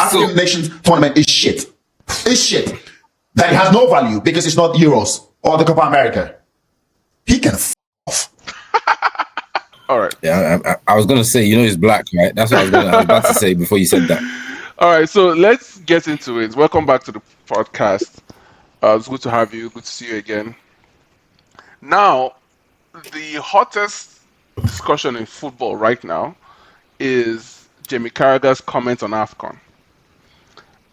African Nations tournament is shit. It's shit. That it has no value because it's not Euros or the Copa America. He can f off. All right. Yeah, I was gonna say, he's black, right? That's what I was about to say before you said that. All right, so let's get into it. Welcome back to the podcast. It's good to have you. Good to see you again. Now, the hottest discussion in football right now is Jamie Carragher's comment on AFCON.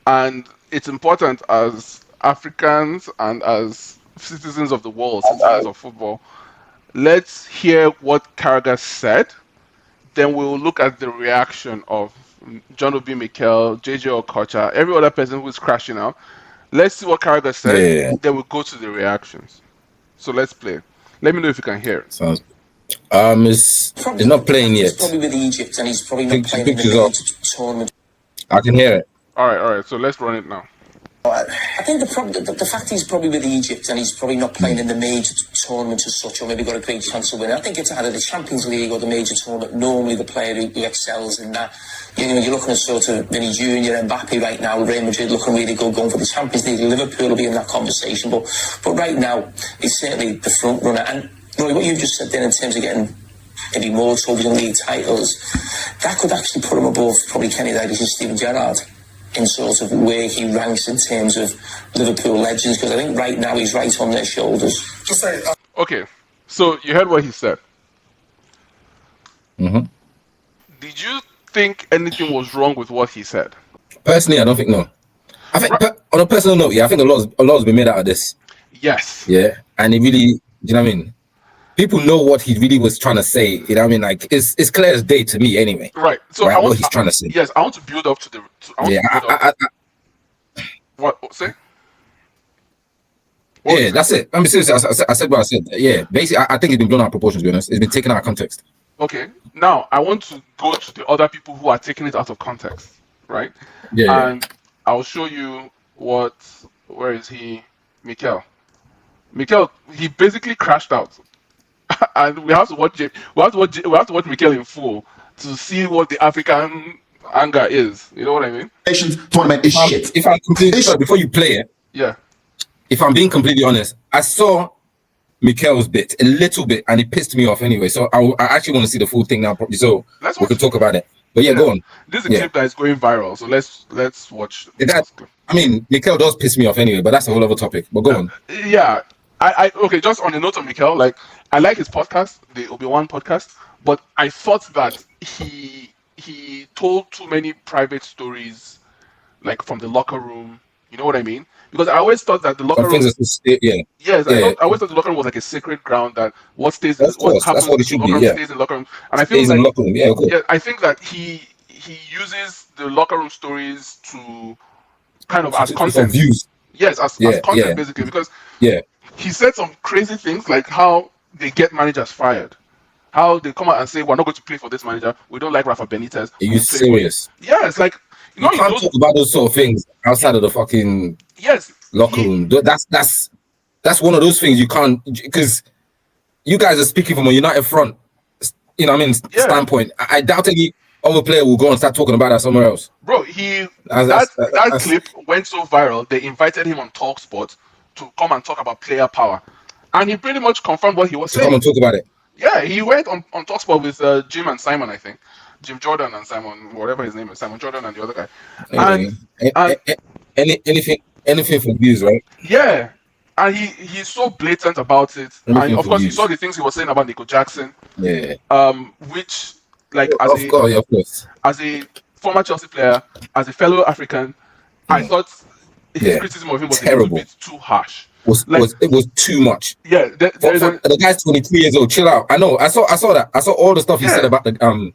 And it's important as Africans and as citizens of the world, citizens of football. Let's hear what Carragher said. Then we'll look at the reaction of John Obi Mikel, JJ Okocha, every other person who's crashing out. Let's see what Carragher said. Yeah. Then we'll go to the reactions. So let's play. Let me know if you can hear it. Sounds. It's not playing yet. He's probably with Egypt, and he's probably not playing in the major tournament. I can hear it. All right. So let's run it now. I think the fact he's probably with Egypt and he's probably not playing in the major tournament as such, or maybe got a great chance of winning. I think it's either the Champions League or the major tournament. Normally, the player who excels in that. You're looking at sort of Vinny Jr., Mbappe right now, Real Madrid looking really good, going for the Champions League. Liverpool will be in that conversation, but right now, it's certainly the front runner. And Roy, what you just said then in terms of getting maybe more trophies and league titles, that could actually put him above probably Kenny Dalglish and Steven Gerrard in sort of where he ranks in terms of Liverpool legends, because I think right now he's right on their shoulders. Okay, so you heard what he said. Mm-hmm. Did you think anything was wrong with what he said? Personally, I don't think no. I think on a personal note, I think a lot has been made out of this. Yes. Yeah, and it really, do you know what I mean? People know what he really was trying to say. You know what I mean? Like it's clear as day to me, anyway. Right. So right, I want what he's trying to say. Yes, I want to build up to the. What say? Yeah, that's it. I mean, seriously, I said what I said. Yeah, basically, I think it's been blown out of proportion, to be honest. It's been taken out of context. Okay. Now, I want to go to the other people who are taking it out of context, right? Yeah. And I'll show you where is he? Mikel, he basically crashed out. And we have to watch Mikel in full to see what the African anger is. You know what I mean? Nations tournament is shit. If I'm completely sorry, before you play it, Yeah. if I'm being completely honest, I saw Mikel's bit a little bit, and it pissed me off anyway. So I actually want to see the full thing now, probably, so we can talk about it. But yeah, go on. This is a clip that is going viral, so let's watch. I mean, Mikel does piss me off anyway, but that's a whole other topic. But go on. Yeah, okay. Just on the note of Mikel, like I like his podcast, the Obi-Wan podcast, but I thought that he told too many private stories, like from the locker room. You know what I mean? Because I always thought that the locker room. I always thought the locker room was like a sacred ground, that what stays, what happens in the locker room stays in the locker room. And I feel like I think that he uses the locker room stories to kind of as content. Views. Yes, as content basically, because he said some crazy things like how they get managers fired, how they come out and say we're not going to play for this manager, we don't like Rafa Benitez. Are you serious? Yeah, it's like you can't talk about those sort of things outside of the fucking locker room. That's one of those things you can't, because you guys are speaking from a United front, you know what I mean, standpoint. I doubt any other player will go and start talking about that somewhere else. Bro, that clip went so viral, they invited him on TalkSport to come and talk about player power. And he pretty much confirmed what he was saying. Come and talk about it. Yeah, he went on TalkSport with Jim and Simon, I think. Jim Jordan and Simon, whatever his name is, Simon Jordan and the other guy. Anything for views, right? Yeah. And he's so blatant about it. And of course, you saw the things he was saying about Nico Jackson. Yeah. Which, like, of course. As a former Chelsea player, as a fellow African, I thought his criticism of him was terrible. A little bit too harsh. It was too much. Yeah. The guy's 23 years old. Chill out. I know. I saw that. I saw all the stuff he said about the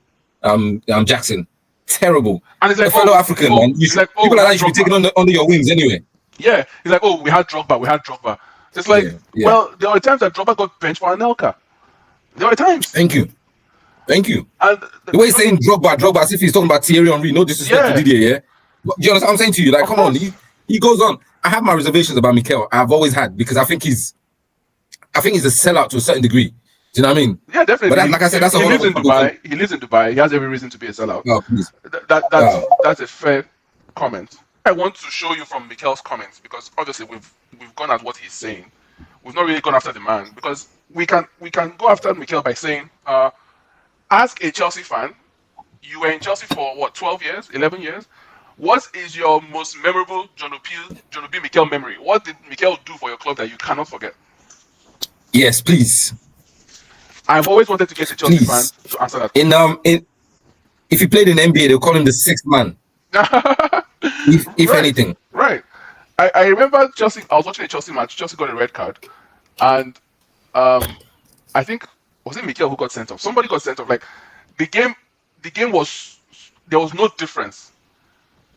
Jackson. Terrible. And it's like, fellow African, man. People like that you should be taken under your wings anyway. Yeah. He's like, we had Drogba. It's like, well, there were times that Drogba got benched for Anelka. There were times. Thank you. And the way he's saying Drogba as if he's talking about Thierry Henry. No disrespect to Didier, yeah? Do you understand what I'm saying to you? Like, come on. He goes on. I have my reservations about Mikel. I've always had, because I think he's a sellout to a certain degree. Do you know what I mean? Yeah, definitely. But like I said, that's a whole He lives in Dubai. He has every reason to be a sellout. No, please. That's a fair comment. I want to show you from Mikel's comments because obviously we've gone at what he's saying. We've not really gone after the man because we can go after Mikel by saying, ask a Chelsea fan. You were in Chelsea for what, 12 years, 11 years? What is your most memorable John Obi Mikel memory? What did Mikel do for your club that you cannot forget? Yes, please. I've always wanted to get a Chelsea fan to answer that question. If he played in NBA, they'll call him the sixth man. if right, anything. Right. I remember Chelsea. I was watching a Chelsea match. Chelsea got a red card, and I think was it Mikel who got sent off? Somebody got sent off. Like the game was, there was no difference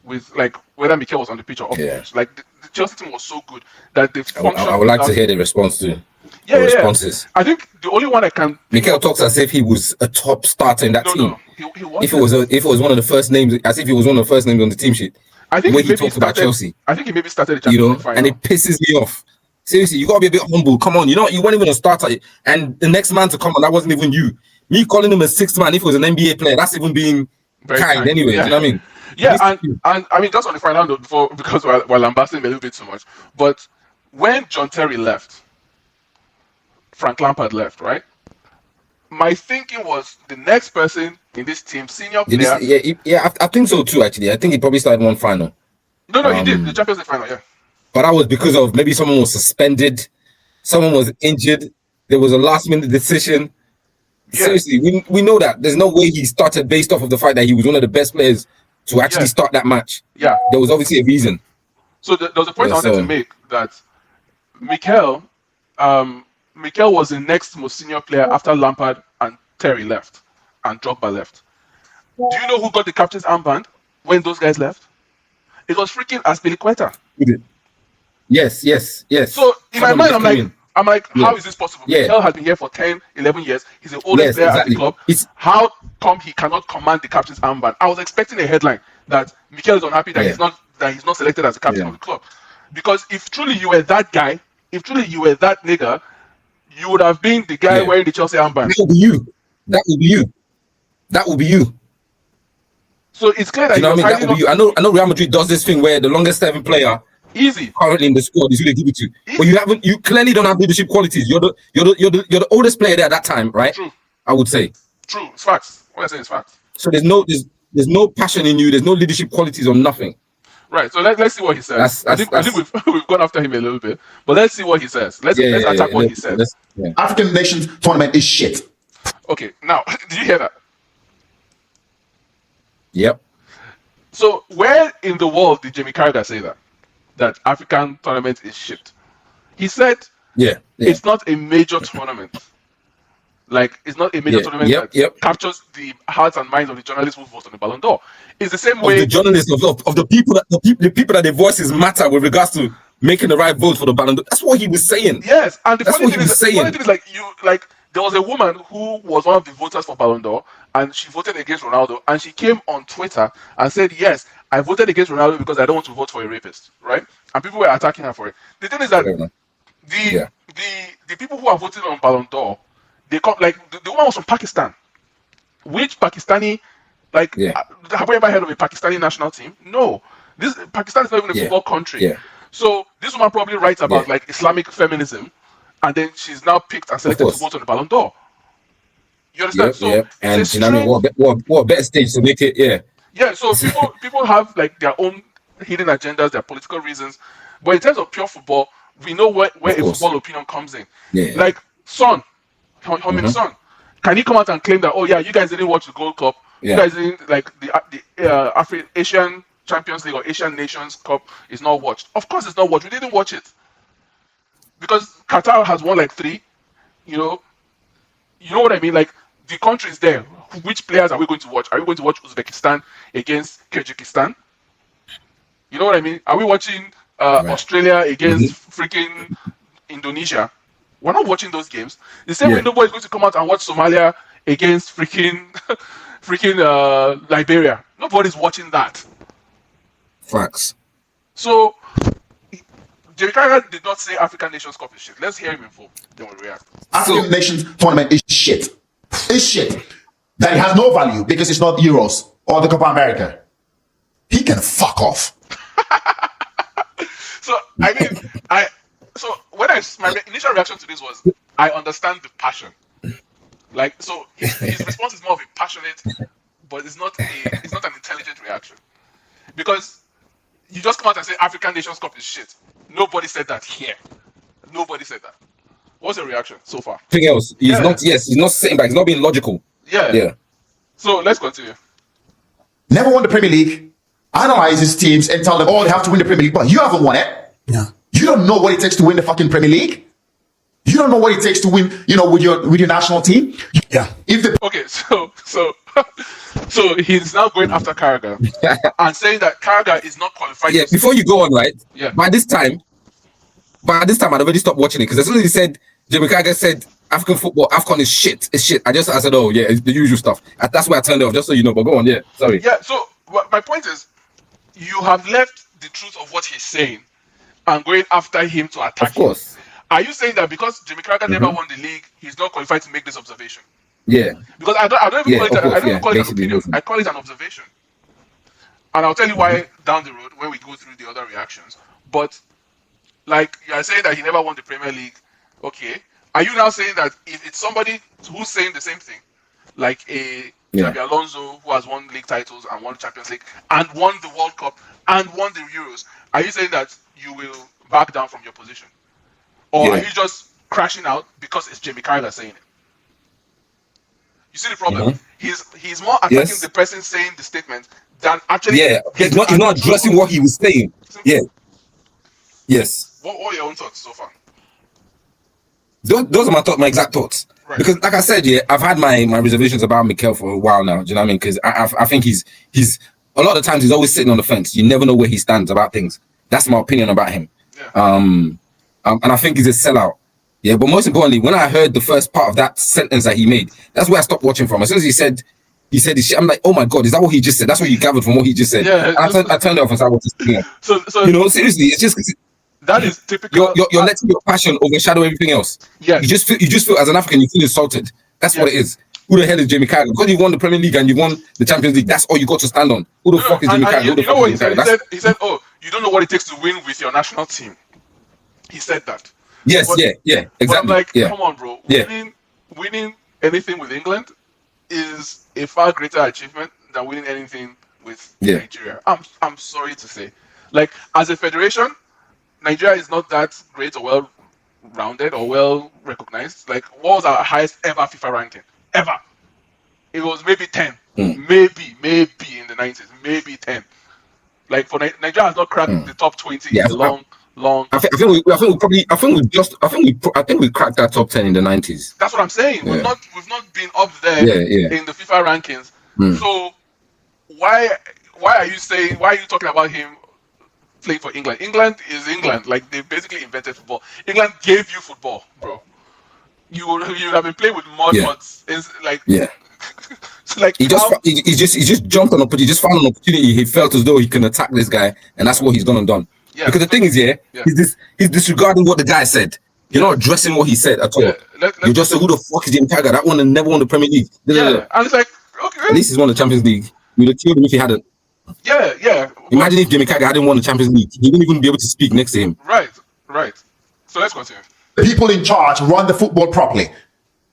with like whether Mikel was on the pitch or off the pitch. Like the Chelsea team was so good that they functioned. I would like to hear the response to. Responses. I think the only one I can. Mikel talks as if he was a top starter in that team. No, he wasn't. If it was one of the first names, as if he was one of the first names on the team sheet. I think the way he talked about Chelsea. I think he maybe started the Champions League final. And it pisses me off. Seriously, you gotta be a bit humble. Come on, you weren't even a starter, and the next man to come on, that wasn't even you. Me calling him a sixth man, if he was an NBA player, that's even being very kind anyway. Yeah. Do you know what I mean? Yeah, and I mean just on the final note before, because while I'm bashing a little bit too much, but when John Terry left, Frank Lampard left, right? My thinking was the next person in this team, senior player. I think so too. Actually, I think he probably started one final. No, he did the Champions League final, yeah. But that was because of maybe someone was suspended, someone was injured, there was a last-minute decision. Yeah. Seriously, we know that there's no way he started based off of the fact that he was one of the best players to actually start that match. Yeah, there was obviously a reason. So there was a point I wanted to make that Mikel was the next most senior player after Lampard and Terry left and Drogba left. Do you know who got the captain's armband when those guys left? It was freaking Azpilicueta. Yes. So in my mind, I'm like, how is this possible? Yeah. Mikel has been here for 10, 11 years. He's the oldest player at the club. How come he cannot command the captain's armband? I was expecting a headline that Mikel is unhappy that he's not selected as the captain of the club. Because if truly you were that guy, if truly you were that nigga, you would have been the guy wearing the Chelsea armband. That would be you. So it's clear that that would be you. I know Real Madrid does this thing where the longest serving player currently in the squad is who they give it to. But you clearly don't have leadership qualities. You're the oldest player there at that time, right? True. I would say. True. It's facts. What I say is facts. So there's no passion in you, there's no leadership qualities or nothing. Right, so let's see what he says. I think we've gone after him a little bit, but let's see what he says. Let's attack what he says. African Nations tournament is shit. Okay, now did you hear that? Yep. So where in the world did Jamie Carragher say that African tournament is shit? He said, it's not a major tournament. Like, it's not a major tournament that captures the hearts and minds of the journalists who vote on the Ballon d'Or. It's the same way the journalists of the people that their voices matter with regards to making the right vote for the Ballon d'Or. That's what he was saying. Yes, and the funny thing is there was a woman who was one of the voters for Ballon d'Or, and she voted against Ronaldo, and she came on Twitter and said, yes, I voted against Ronaldo because I don't want to vote for a rapist, right? And people were attacking her for it. The thing is that the people who are voting on Ballon d'Or, they come, like, the woman was from Pakistan. Which Pakistani, have you ever heard of a Pakistani national team? No. Pakistan is not even a football country. Yeah. So this woman probably writes about like Islamic feminism, and then she's now picked and selected to vote on the Ballon d'Or. You understand? And you know what I mean? What better stage to make it? Yeah. So people have like their own hidden agendas, their political reasons, but in terms of pure football, we know where a football opinion comes in. Yeah. Like Son, Son, can he come out and claim that you guys didn't watch the Gold Cup? You guys didn't like the Asian Champions League or Asian Nations Cup is not watched. Of course it's not watched. We didn't watch it because Qatar has won like 3. You know what I mean? Like the countries there. Which players are we going to watch? Are we going to watch Uzbekistan against Kyrgyzstan? You know what I mean? Are we watching Australia against freaking Indonesia? We're not watching those games. The same way nobody's going to come out and watch Somalia against freaking Liberia. Nobody's watching that. Facts. So, Jamie Carragher did not say African Nations Cup is shit. Let's hear him in full. Then we'll react. African Nations tournament is shit. It's shit. That it has no value because it's not Euros or the Copa America. He can fuck off. So I mean, when my initial reaction to this was, I understand the passion. Like, so his response is more of a passionate, but it's not an intelligent reaction, because you just come out and say African Nations Cup is shit. Nobody said that here. Nobody said that. What's your reaction so far? Anything else? He's not. Yes, he's not saying back. He's not being logical. Yeah. So let's continue. Never won the Premier League. Analyze his teams and tell them, oh, they have to win the Premier League, but you haven't won it. Yeah. You don't know what it takes to win the fucking Premier League. You don't know what it takes to win, with your national team. Yeah. So he's now going after Carragher and saying that Carragher is not qualified. Yeah. Before you go on, right? Yeah. By this time, I'd already stopped watching it, because as soon as he said, Jamie Carragher said African football, AFCON is shit. It's shit. I said, oh yeah, it's the usual stuff. That's why I turned it off, just so you know. But go on, yeah. Sorry. Yeah. So my point is, you have left the truth of what he's saying and going after him to attack him. Of course. Are you saying that because Jamie Carragher never won the league, he's not qualified to make this observation? Yeah. Because I don't even call it an opinion. I call it an observation. And I'll tell you why down the road when we go through the other reactions. But like, you are saying that he never won the Premier League. Okay. Are you now saying that if it's somebody who's saying the same thing, like a Xabi Alonso, who has won league titles and won the Champions League and won the World Cup and won the Euros, are you saying that you will back down from your position? Or are you just crashing out because it's Jamie Carragher saying it? You see the problem? He's more attacking the person saying the statement than actually. Yeah, he's not addressing what he was saying. Yeah. Yes. What are your own thoughts so far? Those are my exact thoughts. Right. Because, like I said, I've had my reservations about Mikel for a while now. Do you know what I mean? Because I think he's a lot of times he's always sitting on the fence. You never know where he stands about things. That's my opinion about him. Yeah. And I think he's a sellout. Yeah, but most importantly, when I heard the first part of that sentence that he made, that's where I stopped watching from. As soon as he said this shit, I'm like, oh my God, is that what he just said? That's what you gathered from what he just said. Yeah, I turned it off and started watching. So seriously, it's just that is typical. You're letting your passion overshadow everything else. Yeah, you just feel as an African, you feel insulted. That's what it is. Who the hell is Jamie Carragher? Because you won the Premier League and you won the Champions League, that's all you got to stand on. Who the fuck is Jamie Carragher? You know what he said? He said, oh, you don't know what it takes to win with your national team. He said that. Yes, exactly. But I'm like, come on, bro. Winning anything with England is a far greater achievement than winning anything with Nigeria. I'm sorry to say. Like, as a federation, Nigeria is not that great or well-rounded or well-recognized. Like, what was our highest ever FIFA ranking? Ever. It was maybe 10. Maybe in the 90s. Maybe 10. Like, for Nigeria has not cracked the top 20 in a long. I think we cracked that top 10 in the 90s. That's what I'm saying. We've not been up there in the FIFA rankings. So why are you talking about him playing for England? England is England. Like, they basically invented football. England gave you football, bro. You have been playing with mud huts. It's like so like he just jumped on he just found an opportunity. He felt as though he can attack this guy, and that's what he's gone and done. Yeah. Because the thing is, he's disregarding what the guy said. You're not addressing what he said at all. You just say, who the fuck is Jamie Carragher? That one never won the Premier League. And it's like, okay. At least he's won the Champions League. We'd have killed him if he hadn't. Imagine if Jamie Carragher hadn't won the Champions League. He wouldn't even be able to speak next to him. Right. So let's continue. The people in charge run the football properly.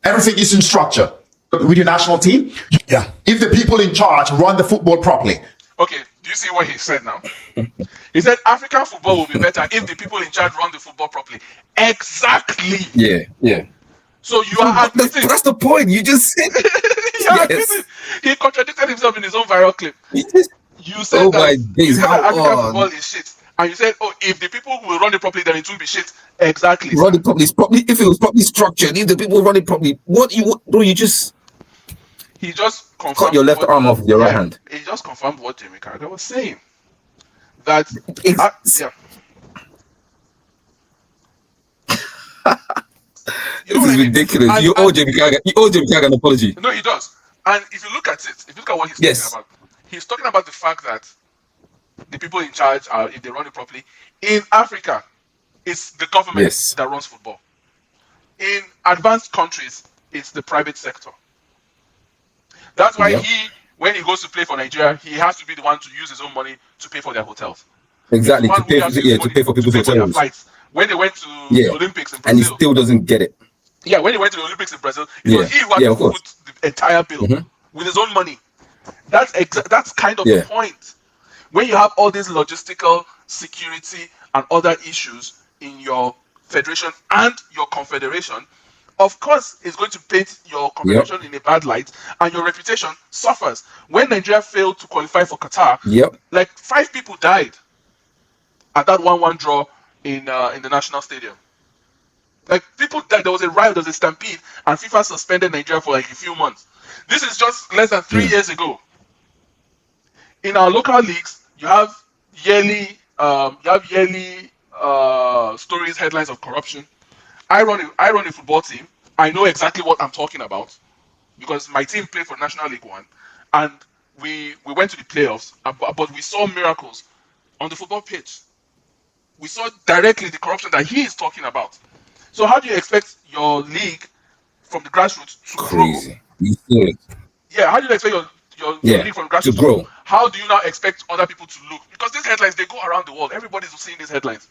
Everything is in structure. With your national team, if the people in charge run the football properly. Okay, do you see what he said now? He said African football will be better if the people in charge run the football properly. Exactly. Yeah. So you are admitting. That's the point. You just said. He contradicted himself in his own viral clip. You said African football is shit. And you said, oh, if the people will run it properly, then it will be shit. Exactly. Run it properly. If it was properly structured, if the people run it properly, he just confirmed cut your left arm off with your right hand. He just confirmed what Jamie Carragher was saying. That this is ridiculous. You owe Jamie Carragher an apology. No, he does. And if you look at what he's talking about, he's talking about the fact that the people in charge are, if they run it properly, in Africa, it's the government that runs football. In advanced countries, it's the private sector. That's why when he goes to play for Nigeria, he has to be the one to use his own money to pay for their hotels. Exactly, He's the to one who pay, has to use yeah, money to pay for to people's pay for their hotels. flights. When they went to Yeah, the Olympics in and he Brazil, still doesn't get it. yeah, when he went to the Olympics in Brazil, it Yeah, was he who had yeah, to of course. foot the entire bill with his own money. That's kind of the Yeah, point. When you have all these logistical, security, and other issues in your federation and your confederation, of course, it's going to paint your yep, confederation in a bad light, and your reputation suffers. When Nigeria failed to qualify for Qatar, yep. like 5 people died at that 1-1 draw in the national stadium. Like people died. There was a riot, there was a stampede, and FIFA suspended Nigeria for like a few months. This is just less than 3 years ago. In our local leagues, you have yearly stories, headlines of corruption. I run a football team. I know exactly what I'm talking about because my team played for National League One, and we went to the playoffs. But we saw miracles on the football pitch. We saw directly the corruption that he is talking about. So how do you expect your league from the grassroots to grow? Crazy. You see it? Yeah, how do you expect your Yeah, league from to grassroots to grow? grow. How do you now expect other people to look? Because these headlines, they go around the world. Everybody's seeing these headlines.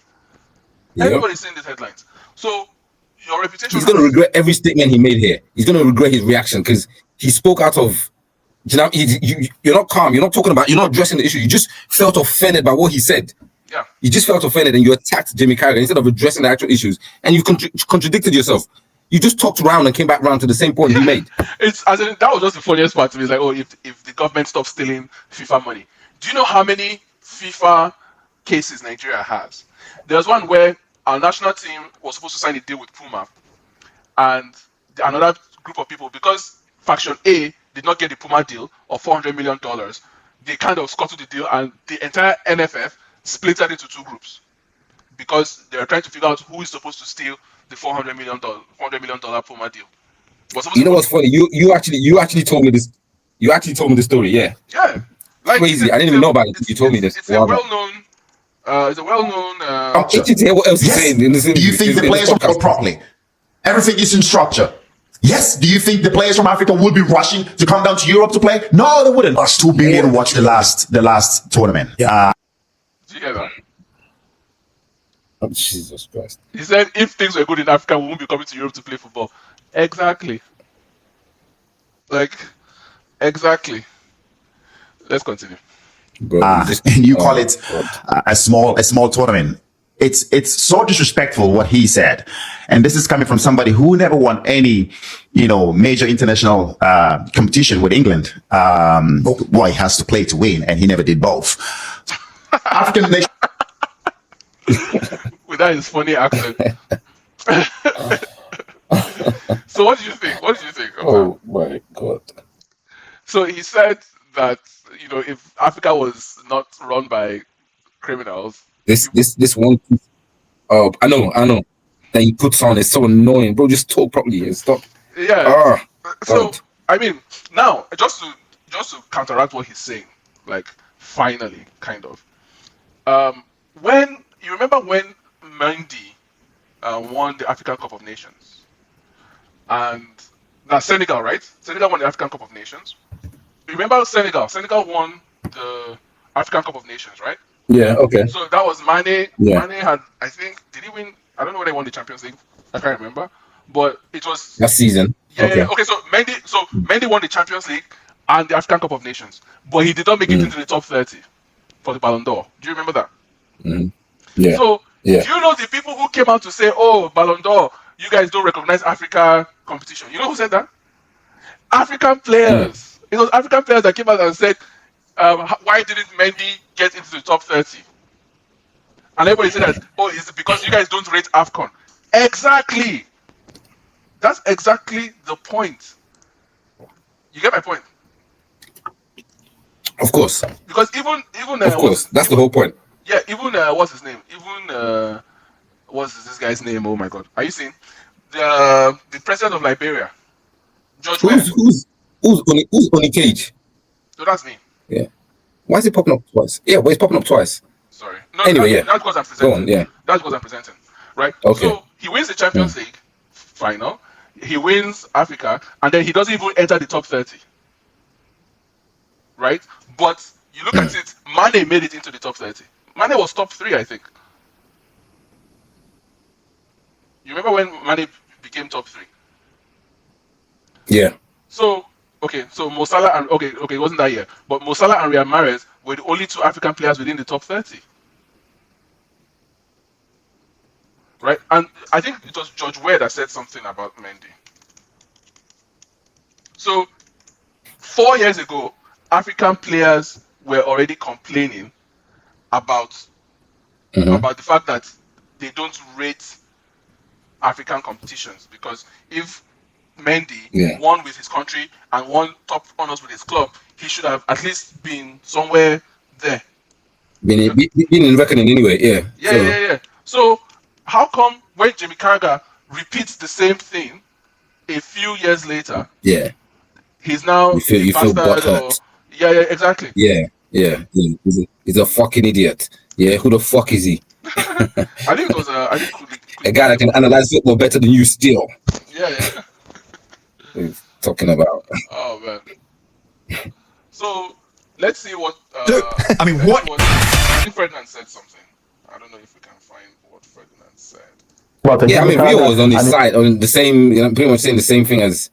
Yep. Everybody's seeing these headlines. So your reputation He's gonna has... regret every statement he made here. He's gonna regret his reaction because he spoke out of. You know, you're not calm. You're not talking about. You're not addressing the issue. You just felt offended by what he said. Yeah. You just felt offended and you attacked Jamie Carragher instead of addressing the actual issues, and you contradicted yourself. You just talked around and came back around to the same point he made. It's as in, that was just the funniest part to me. It's like, oh, if the government stops stealing FIFA money, do you know how many FIFA cases Nigeria has? There's one where our national team was supposed to sign a deal with Puma, and another group of people, because faction A did not get the Puma deal of $400 million, they kind of scuttled the deal, and the entire NFF split it into 2 groups because they were trying to figure out who is supposed to steal the $400 million Puma deal. You know what's funny? You actually told me this. You actually told me the story. Yeah. Yeah. Like, Crazy. I didn't even know about it. You told me this. It's a well-known. I'm itching to hear what else he's saying. Do you think the players will go properly? Everything is in structure. Yes. Do you think the players from Africa would be rushing to come down to Europe to play? No, they wouldn't. Us 2 billion watched the last tournament. Yeah. Do you get that? Oh, Jesus Christ. He said if things were good in Africa, we won't be coming to Europe to play football. Exactly. Like, exactly. Let's continue. And you call it a small tournament. It's so disrespectful what he said, and this is coming from somebody who never won any, major international competition with England. Boy, he has to play to win, and he never did both. African nation. With that his funny accent. So what do you think? Oh my God. So he said that if Africa was not run by criminals, this one. Oh, I know. That he puts on is so annoying, bro. Just talk properly and stop. Yeah. So I mean, now just to counteract what he's saying, like finally, kind of. When you remember when Mendy won the African Cup of Nations, and that's Senegal, right? Senegal won the African Cup of Nations. You remember Senegal? Senegal won the African Cup of Nations, right? Yeah. Okay. So that was Mane. Yeah. Mane had, I think, did he win? I don't know whether he won the Champions League. I can't remember, but it was that season. Yeah. Okay. So Mendy won the Champions League and the African Cup of Nations, but he did not make it into the top 30 for the Ballon d'Or. Do you remember that? Mm-hmm. Yeah. So do you know the people who came out to say, "Oh, Ballon d'Or, you guys don't recognize Africa competition"? You know who said that? African players. It was African players that came out and said, "Why didn't Mendy get into the top 30?" And everybody said that, "Oh, it's because you guys don't rate AFCON." Exactly. That's exactly the point. You get my point? Of course. Because even of course, that's the whole point. Yeah, even what's his name? Even what's this guy's name? Oh my God, are you seeing the president of Liberia, George? Who's on the cage? So that's me. Yeah. Why is it popping up twice? Yeah, well, it's popping up twice. Sorry. No, anyway, that's because I'm presenting. Go on, yeah. That's because I'm presenting. Right. Okay. So he wins the Champions League final. He wins Africa, and then he doesn't even enter the top 30. right? But you look at it, Mane made it into the top 30. Mane was top 3, I think. You remember when Mane became top 3? Yeah. So, okay, so Mo Salah and okay, it wasn't that year, but Mo Salah and Riyad Mahrez were the only 2 African players within the top 30. Right? And I think it was George Weah that said something about Mendy. So 4 years ago, African players were already complaining about the fact that they don't rate African competitions, because if Mendy won with his country and won top honors with his club, he should have at least been somewhere there. Been in reckoning anyway, yeah. Yeah. So how come when Jamie Carragher repeats the same thing a few years later, he's now you feel butthurt? Yeah, exactly. Yeah. He's a fucking idiot. Yeah, who the fuck is he? I think it was a guy that can analyze football better than you still. Yeah. What are you talking about? Oh man. So let's see what I mean, I think Ferdinand said something. I don't know if we can find what Ferdinand said. Yeah, I mean, Rio was on his side, on the same, pretty much saying the same thing as.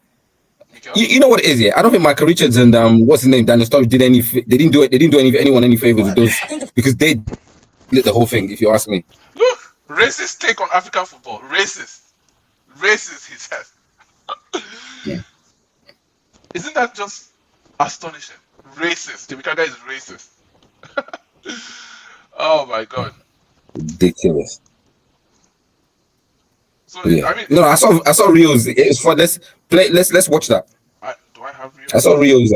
You know what it is, yeah. I don't think Michael Richards and what's his name, Daniel Sturridge did any. They didn't do anyone any favors with those, because they did the whole thing. If you ask me. Look, racist take on African football. Racist, he says. Yeah. Isn't that just astonishing? Racist. Jamie Carragher is racist. Oh my god. Ridiculous. So I mean, no, I saw Rio's. It's for let's watch that. Do I have Rio's? I saw Rio's.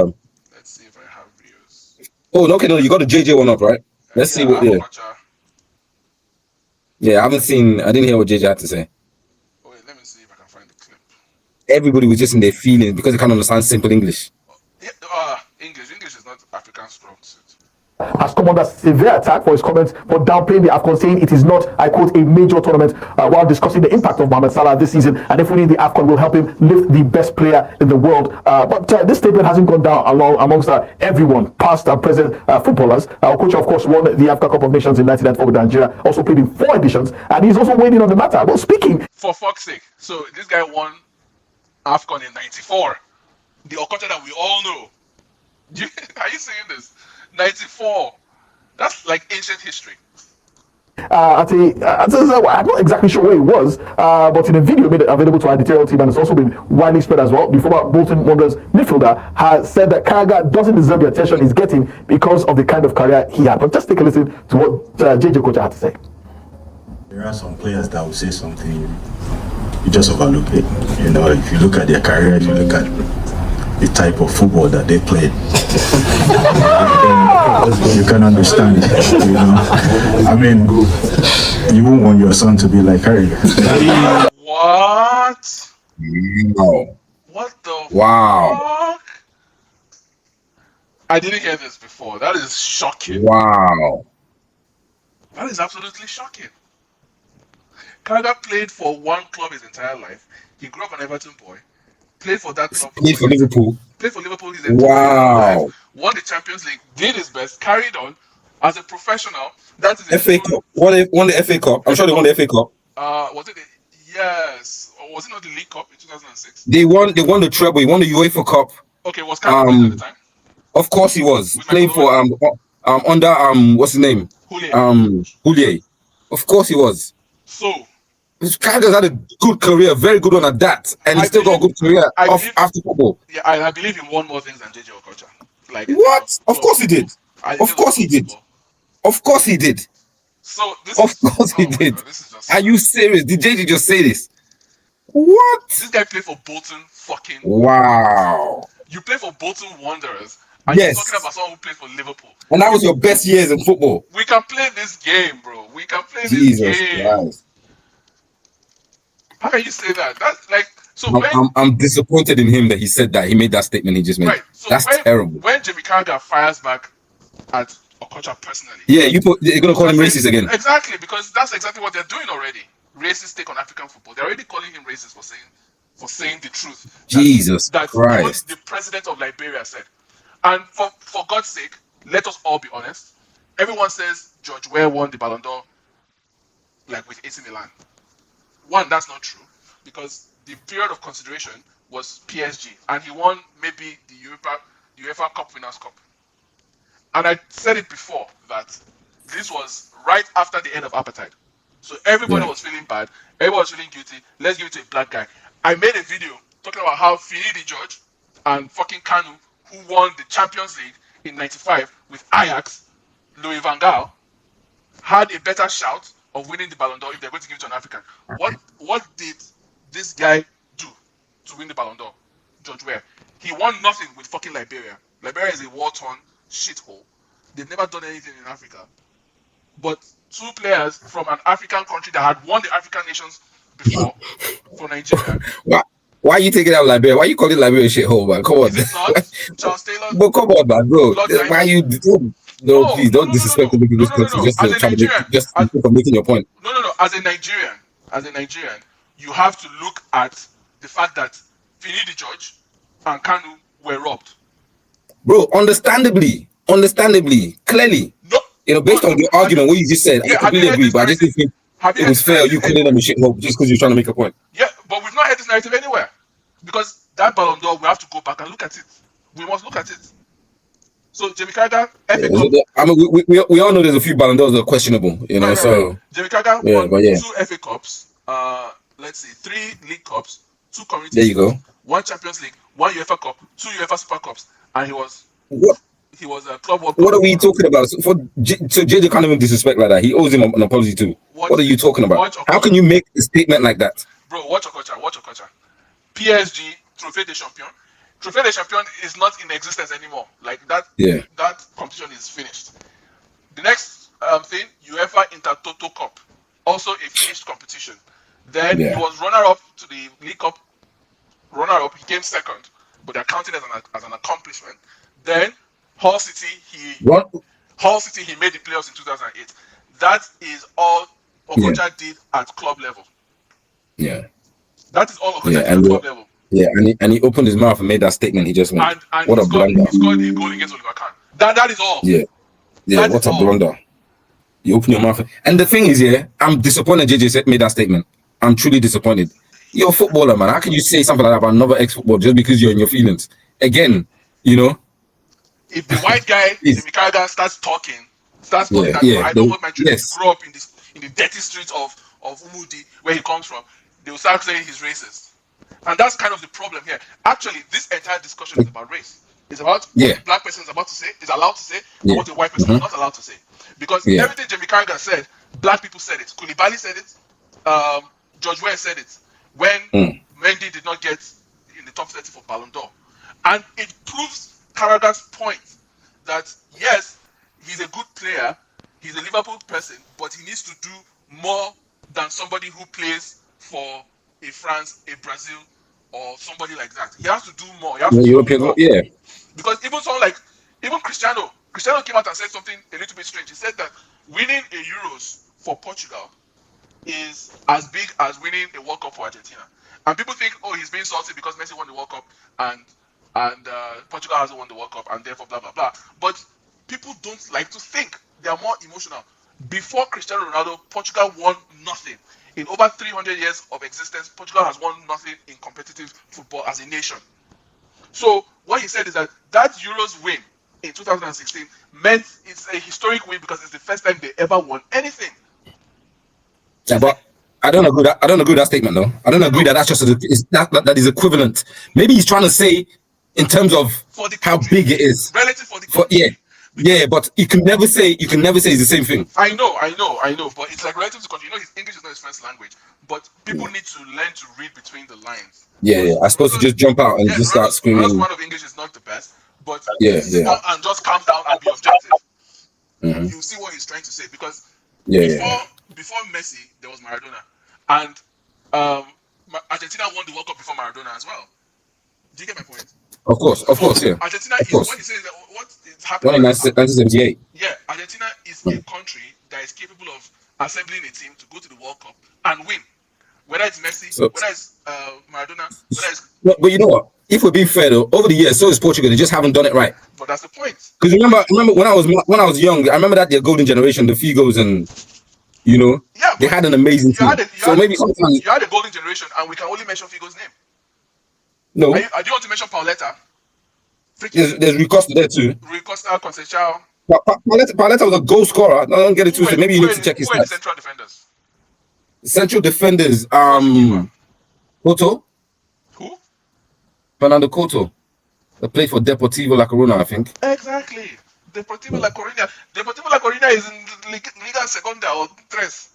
Let's see if I have Rio's. Oh, no, okay, no, you got the JJ one up, right? Let's see what. Yeah, I didn't hear what JJ had to say. Oh, wait, let me see if I can find the clip. Everybody was just in their feelings because they can't understand simple English. English is not African strong suit. Has come under severe attack for his comments for downplaying the AFCON, saying it is not, I quote, a major tournament, while discussing the impact of Mohamed Salah this season, and if winning the AFCON will help him lift the best player in the world. But this statement hasn't gone down amongst everyone, past and present footballers. Our coach, of course, won the Africa Cup of Nations in 1994 with Nigeria, also played in 4 editions, and he's also weighing in on the matter. Well, speaking. For fuck's sake, so this guy won AFCON in 94. The Okocha that we all know. Are you saying this? 94. That's like ancient history. I'm not exactly sure where it was, but in a video made available to our editorial team, and it's also been widely spread as well, the former Bolton Wanderers midfielder has said that Carragher doesn't deserve the attention he's getting because of the kind of career he had. But just take a listen to what JJ Kocha had to say. There are some players that will say something, you just overlook it. You know, if you look at their career, if you look at the type of football that they played, you can understand it, you know. I mean, you won't want your son to be like Carragher. What? No. What the Wow. fuck? I didn't hear this before. That is shocking. Wow. That is absolutely shocking. Carragher played for one club his entire life. He grew up an Everton boy. Played for that club. Played for Liverpool. Played for Liverpool his entire life. Won the Champions League. Did his best. Carried on as a professional. That is FA Cup. Won the FA Cup. I'm sure they won the FA Cup. Was it? Yes. Or was it not the League Cup in 2006? They won the treble. He won the UEFA Cup. Okay, was Carragher at the time? Of course he was. Playing for under what's his name? Houllier. Of course he was. So Carragher's had a good career, very good one at that, and he still got a good career after football. Yeah, I believe he won more things than JJ Okocha. Like what? Of course he did. Of course he did. Of course he did. So this of course he did. Are you serious? Did JJ just say this? What? This guy played for Bolton fucking. Wow. You play for Bolton Wanderers, and you're talking about someone who played for Liverpool. And that was your best years in football. We can play this game, bro. We can play Jesus this game. Christ. How can you say that? That's like so. I'm disappointed in him that he said that. He made that statement he just made. Right. So that's terrible. When Jamie Carragher fires back at Okocha personally. Yeah, you're gonna call him racist again. Exactly, because that's exactly what they're doing already. Racist take on African football. They're already calling him racist for saying the truth. Jesus Christ. What the president of Liberia said. And for God's sake, let us all be honest. Everyone says George Weah won the Ballon d'Or like with AC Milan. One, that's not true because the period of consideration was PSG, and he won maybe the UEFA Cup Winners' Cup. And I said it before that this was right after the end of apartheid. So everybody was feeling bad. Everybody was feeling guilty. Let's give it to a black guy. I made a video talking about how Finidi George and fucking Kanu, who won the Champions League in '95 with Ajax, Louis van Gaal, had a better shout of winning the Ballon d'Or if they're going to give it to an African. What did this guy do to win the Ballon d'Or? George Weah. He won nothing with fucking Liberia. Liberia is a war-torn shithole. They've never done anything in Africa. But two players from an African country that had won the African nations before, for Nigeria. Why are you taking out Liberia? Why are you calling Liberia a shithole, man? Come on. Is it not? Charles Taylor? But come on, man, bro. Why are you... No, please don't disrespect the people just to try to making your point. No. As a Nigerian, you have to look at the fact that Finidi George and Kanu were robbed. Bro, understandably, clearly. No, you know, based on the argument, what you just said, I completely agree, but I just think it was fair you calling them a shithole just because you're trying to make a point. Yeah, but we've not heard this narrative anywhere. Because that Ballon d'Or, we have to go back and look at it. We must look at it. So, Jamie Carragher, FA Cup. I mean, we all know there's a few Ballon d'Ors that are questionable, you know, so... Jamie Carragher won 2 FA Cups, let's see, 3 League Cups, 2 Community There you go. 1 Champions League, 1 UEFA Cup, 2 UEFA Super Cups, and he was a Club World Cup. What are we talking about? So JJ can't even disrespect like that. He owes him an apology too. What are you talking about? How can you make a statement like that? Bro, watch your culture. PSG, Trophée des Champions. Trophée des Champions is not in existence anymore. Like that, that competition is finished. The next thing, UEFA Intertoto Cup, also a finished competition. Then he was runner-up to the League Cup. Runner-up, he came second, but they're counted as an accomplishment. Then Hull City, he made the playoffs in 2008. That is all Okocha did at club level. Yeah. That is all Okocha did at club level. Yeah, and he opened his mouth and made that statement. He just went. And what a blunder! He scored a goal against Oliver Kahn. That is all. Yeah. What a blunder! You open your mouth, and the thing is, I'm disappointed. JJ made that statement. I'm truly disappointed. You're a footballer, man. How can you say something like that about another ex-footballer just because you're in your feelings? Again, you know. If the white guy, Jamie Carragher, starts talking that I don't want my children to grow up in the dirty streets of Umudi, where he comes from, they will start saying he's racist. And that's kind of the problem here. Actually, this entire discussion is about race. It's about what a black person is about to say, is allowed to say, and what a white person is not allowed to say. Because everything Jamie Carragher said, black people said it. Koulibaly said it. George Weah said it. When Mendy did not get in the top 30 for Ballon d'Or. And it proves Carragher's point that, yes, he's a good player, he's a Liverpool person, but he needs to do more than somebody who plays for a France, a Brazil, or somebody like that. He has to do more. He has to do more. Because even someone like, even Cristiano came out and said something a little bit strange. He said that winning a Euros for Portugal is as big as winning a World Cup for Argentina. And people think, oh, he's being salty because Messi won the World Cup and Portugal hasn't won the World Cup and therefore blah, blah, blah. But people don't like to think. They are more emotional. Before Cristiano Ronaldo, Portugal won nothing. In over 300 years of existence, Portugal has won nothing in competitive football as a nation. So what he said is that Euros win in 2016 meant it's a historic win because it's the first time they ever won anything. Yeah, but I don't agree with that statement though. I don't agree that that's just that is equivalent. Maybe he's trying to say in terms of how big it is. Relative for the country. Yeah, but you can never say it's the same thing. I know, but it's like relative to country. You know, English is not his first language, but people need to learn to read between the lines. Yeah. I'm supposed to just jump out and just start screaming. Ronaldo's one of English is not the best, but sit down and just calm down and be objective. You see what he's trying to say because before Messi, there was Maradona, and Argentina won the World Cup before Maradona as well. Do you get my point? Of course, yeah. Argentina is what he says that what is happening. 1978. Yeah, Argentina is a country that is capable of assembling a team to go to the World Cup and win. Whether it's Messi, whether it's Maradona, whether it's... But you know what? if we're being fair though, over the years, so is Portugal. They just haven't done it right. But that's the point. Because remember when I was young, I remember that their golden generation, the Figos and they had an amazing team. Maybe sometimes you had a golden generation, and we can only mention Figo's name. No. Do you want to mention Pauleta? There's Rui Costa there too. Rui Costa, Conceição. Pauleta was a goal scorer. I don't get it twisted. Maybe you need to check his stats. Who are the central defenders? Central defenders. Couto. Who? Fernando Couto. They played for Deportivo La Coruña, I think. Exactly. Deportivo La Coruña. Deportivo La Coruña is in Liga Segunda or Tres.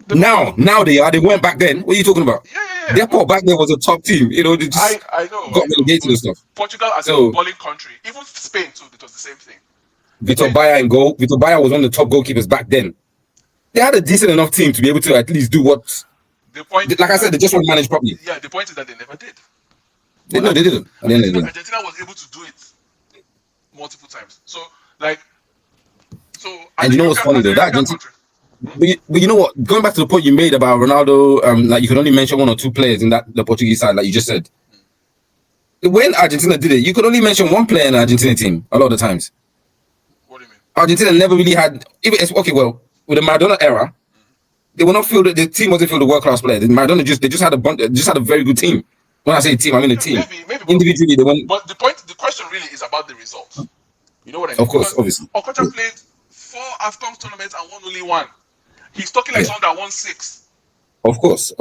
Now they are. They weren't back then. What are you talking about? Yeah. Deport back then was a top team. They just I know. got relegated and stuff. Portugal as a footballing country. Even Spain too, it was the same thing. Vitor Baia in goal. Vitor Baia was one of the top goalkeepers back then. They had a decent enough team to be able to at least do what. The point, like I said, they just weren't managed properly. Yeah, the point is that they never did. They didn't. Argentina was able to do it multiple times. And you know what's funny though? That Argentina. But you know what? Going back to the point you made about Ronaldo, like you can only mention one or two players in the Portuguese side, like you just said. When Argentina did it, you could only mention one player in the Argentina team a lot of the times. What do you mean? Argentina never really had. With the Maradona era, they were not filled. The team wasn't filled with world-class players. Maradona just had a bunch. Just had a very good team. When I say team, I mean a team. Maybe, individually, they won. But the question really is about the result. You know what I mean? Of course, obviously. Okocha played 4 AFCON tournaments and won only 1. He's talking like someone that won 6. Of course.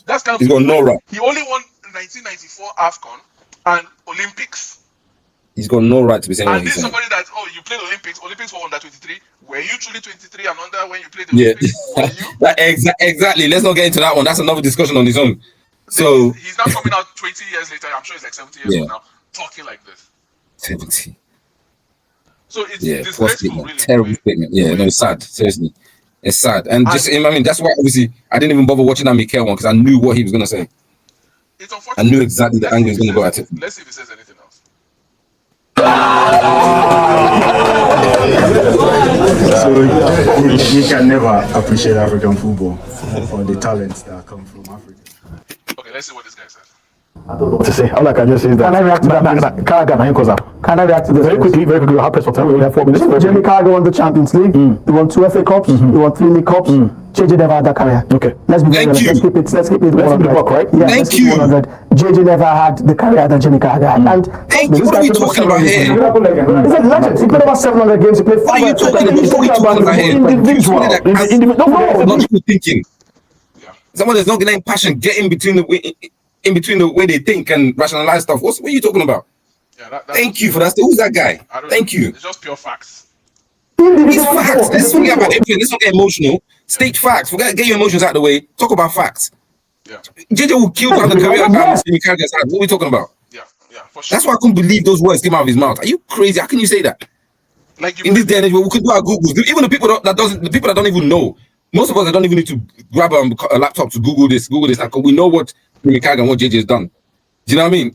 That's kind of. He's got no right. He only won 1994 AFCON and Olympics. He's got no right to be saying and what he's this saying. Somebody that you played Olympics for under 23. Were you truly 23 and under when you played the Olympics? Were you? Exactly. Let's not get into that one. That's another discussion on its own. So he's now coming out 20 years later. I'm sure he's like 70 years old now, talking like this. 70. So it's disgraceful, really. Terrible statement. Yeah, no, it's sad. Seriously, it's sad. And that's why obviously I didn't even bother watching that Mikel one because I knew what he was gonna say. It's unfortunate. I knew exactly the angle he was gonna go at it. Let's see if he says anything else. So you can never appreciate African football for the talents that come from Africa. Okay, let's see what this guy says. I don't know what to say. All I can just say is that. Can I react to that? Can I react to this? Very quickly, we have press for time. We only have 4 minutes. Jamie Carragher won the Champions League. He won 2 FA Cups. He won 3 League Cups. JJ never had that career. Okay. Let's be honest. Let's keep it 100. Right? Yeah, Thank you. 100. JJ never had the career that Jamie Carragher had. And thank you. What are we talking about here? He's a legend. He played over 700 games. He played 5 What are you talking about here? No. Logical thinking. Someone that's not getting passion, get in between the way they think and rationalize stuff. What are you talking about? Yeah, thank you for that. Who's that guy? Thank you. It's just pure facts. It's facts. Let's forget about everything. Let's not get emotional. State facts. Get your emotions out of the way. Talk about facts. Yeah. JJ will kill to have the career that Jamie Carragher's had. What are we talking about? Yeah, for sure. That's why I couldn't believe those words came out of his mouth. Are you crazy? How can you say that? In this day and age, we could do our Googles. Even the people that don't even know. Most of us that don't even need to grab a laptop to Google this, because we know what Jamie Carragher and what JJ has done. Do you know what I mean?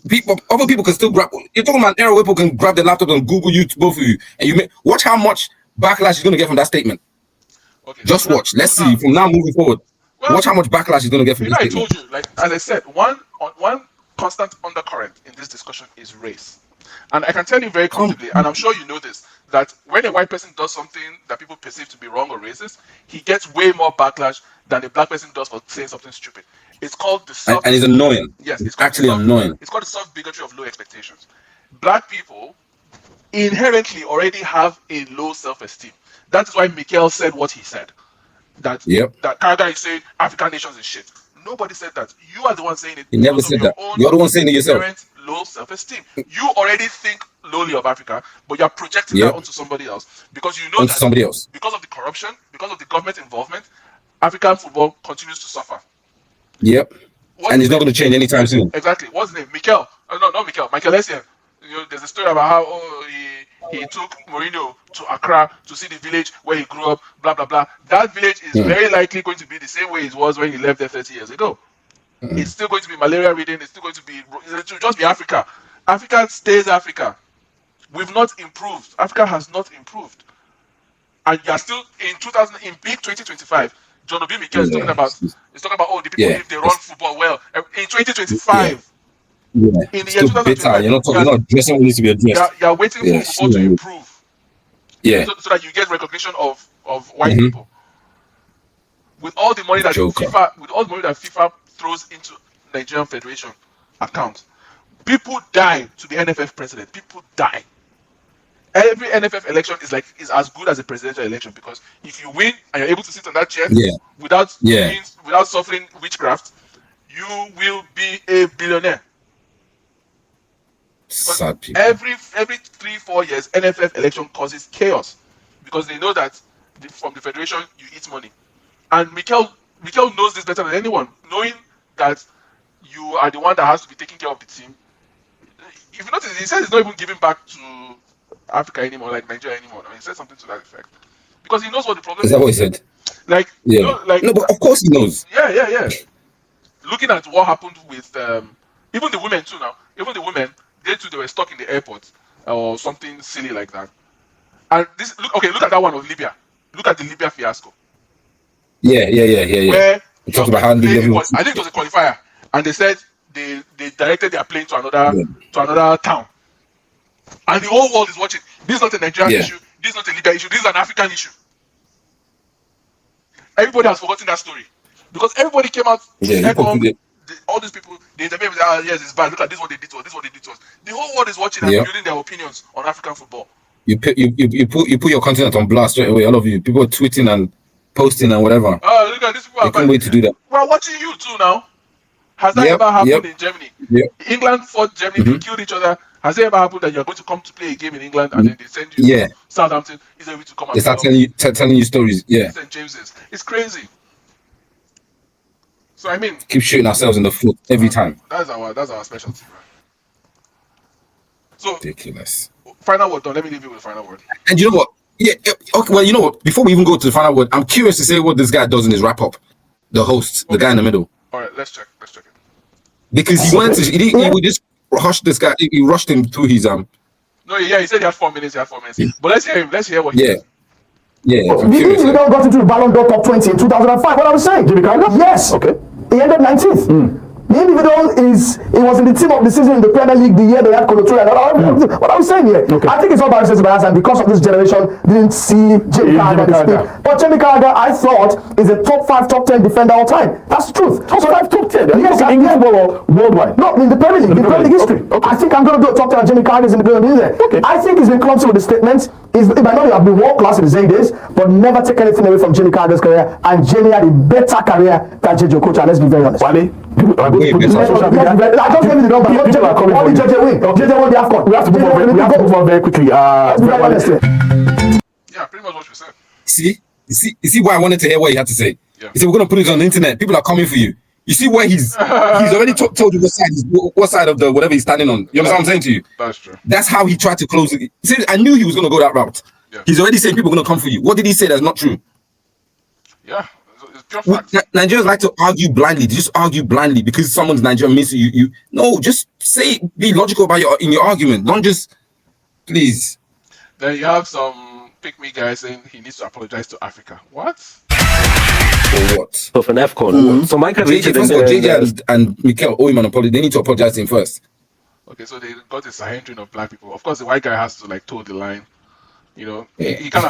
Other people can still grab. You're talking about an era where people can grab the laptop and Google you, both of you, and watch how much backlash he's going to get from that statement. Okay, just watch. Let's see from now moving forward. Watch how much backlash he's going to get from this statement. I told you, like as I said, one constant undercurrent in this discussion is race, and I can tell you very comfortably, and I'm sure you know this, that when a white person does something that people perceive to be wrong or racist, he gets way more backlash than a black person does for saying something stupid. It's called the soft. And it's annoying. Yes, it's actually annoying. It's called the soft bigotry of low expectations. Black people inherently already have a low self-esteem. That is why Mikel said what he said. That Carragher is saying African nations is shit. Nobody said that. You are the one saying it. He never said that. You're the one saying it yourself. Low self-esteem. You already think lowly of Africa, but you're projecting that onto somebody else because you know that somebody else. Because of the corruption, because of the government involvement, African football continues to suffer. Yep. And it's not going to change anytime soon. Exactly. What's his name? Mikel. No, not Mikel. Michael Essien. There's a story about how he took Mourinho to Accra to see the village where he grew up, blah, blah, blah. That village is very likely going to be the same way it was when he left there 30 years ago. It's still going to be malaria ridden. It's still going to be, it will just be Africa. Africa stays Africa. We've not improved. Africa has not improved. And you're still in big 2025. John Obi Mikel is talking about the people if they run football well in 2025. Yeah. In the year Still bitter. 2025, You're not addressing what needs to be addressed. you're waiting for football to improve. Yeah. So that you get recognition of white Mm-hmm. people. With all the money that FIFA throws into Nigerian Federation account, people die to the NFF president. People die. Every NFF election is as good as a presidential election, because if you win and you're able to sit on that chair without suffering witchcraft, you will be a billionaire. Sad people. Every 3-4 years, NFF election causes chaos because they know that from the federation you eat money, and Mikel knows this better than anyone, knowing that you are the one that has to be taking care of the team. If you notice, he said he's not even giving back to Africa anymore, like Nigeria anymore. I mean, he said something to that effect because he knows what the problem is. Is that what he said? Like, yeah, no, but of course he knows. Yeah. Looking at what happened with even the women too now. Even the women, they were stuck in the airport or something silly like that. And look at that one of Libya. Look at the Libya fiasco. Yeah. Where we talked about how Libya I think it was a qualifier, and they said they directed their plane to another town, and the whole world is watching. This is not a Nigerian issue. This is not a Libya issue. This is an African issue. Everybody has forgotten that story because everybody came out. All these people, they interview with, yes, it's bad. Look at this, what they did to us. This is what they did to us. The whole world is watching and building their opinions on African football. You put your content on blast straight away. All of you, people are tweeting and posting and whatever. Oh, look at these people. They can't wait to do that. We're watching you too now. Has that ever happened in Germany? England fought Germany. They killed each other. Has it ever happened that you're going to come to play a game in England and then they send you to Southampton? Is able to come and they start telling you stories. Yeah. St. James's. It's crazy. So I mean, keep shooting ourselves in the foot every time. That's our specialty, right? So ridiculous. Final word, let me leave you with the final word. And you know what? Yeah, okay, well, you know what? Before we even go to the final word, I'm curious to say what this guy does in his wrap up. The host, the guy in the middle. All right, let's check it. Because he would just rush this guy. He rushed him through his No, yeah, he said he had 4 minutes. But let's hear him. Let's hear what he said. Yeah. We don't got into the Ballon d'Or top 20 in 2005. What I was saying, Jamie Carragher? Yes. Okay. He ended 19th. The individual he was in the team of the season in the Premier League the year they had Colombia. What I was saying here, I think it's all about bias, and because of this generation, didn't see Jamie Carragher speak. But Jamie Carragher, I thought, is a top 5, top 10 defender all time. That's the truth. Top 5, top 10? Yes, English football or worldwide? No, in the Premier League, history. Okay. I think I'm going to do a top 10 and Jamie Carragher is in the building there. Okay. I think he's been clumsy with the statements. He might not have been world class in his days, but never take anything away from Jamie Carragher's career. And Jamie had a better career than JJ Okocha. Let's be very honest. Wale? I just gave you the number. Only JJ win. JJ won the AFCON. We have to move on very quickly. Yeah, pretty much what you said. You see why I wanted to hear what he had to say. Yeah. He said, we're going to put it on the internet. People are coming for you. You see where he's already told you what side of the whatever he's standing on. You understand what I'm saying to you? That's true. That's how he tried to close it. See, I knew he was going to go that route. Yeah. He's already saying people are going to come for you. What did he say that's not true? Yeah, it's pure fact. Nigerians like to argue blindly. Just argue blindly because someone's Nigerian means you. No, just be logical about in your argument. Don't just, please. Then you have some pick-me guys saying he needs to apologize to Africa. What? For what? So for AFCON. So Michael JJ and Mikel owe him an apology. They need to apologize to him first. Okay, so they got a Sahentrin of black people. Of course, the white guy has to toe the line. You know, he can't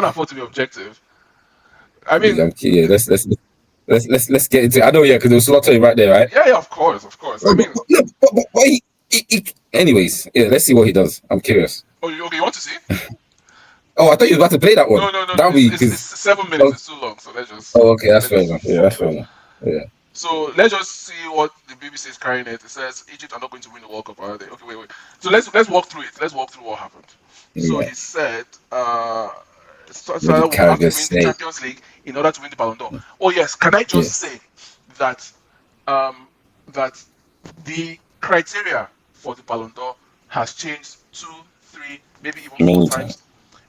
afford to be objective. I mean, yeah, let's get into it. I know, because there was slaughtering right there, right? Yeah, of course. I mean, but he anyways, let's see what he does. I'm curious. Oh, okay, you want to see? Oh, I thought you were about to play that one. No. It's 7 minutes. It's too long, so let's just. Oh, okay, that's fair enough. Yeah, that's fair enough. Yeah. So let's just see what the BBC is carrying it. It says Egypt are not going to win the World Cup, are they? Okay, wait. So let's walk through it. Let's walk through what happened. Yeah. So he said, Salah will have to win the Champions League in order to win the Ballon d'Or. Oh yes, can I just say that that the criteria for the Ballon d'Or has changed 2, 3, maybe even 4 times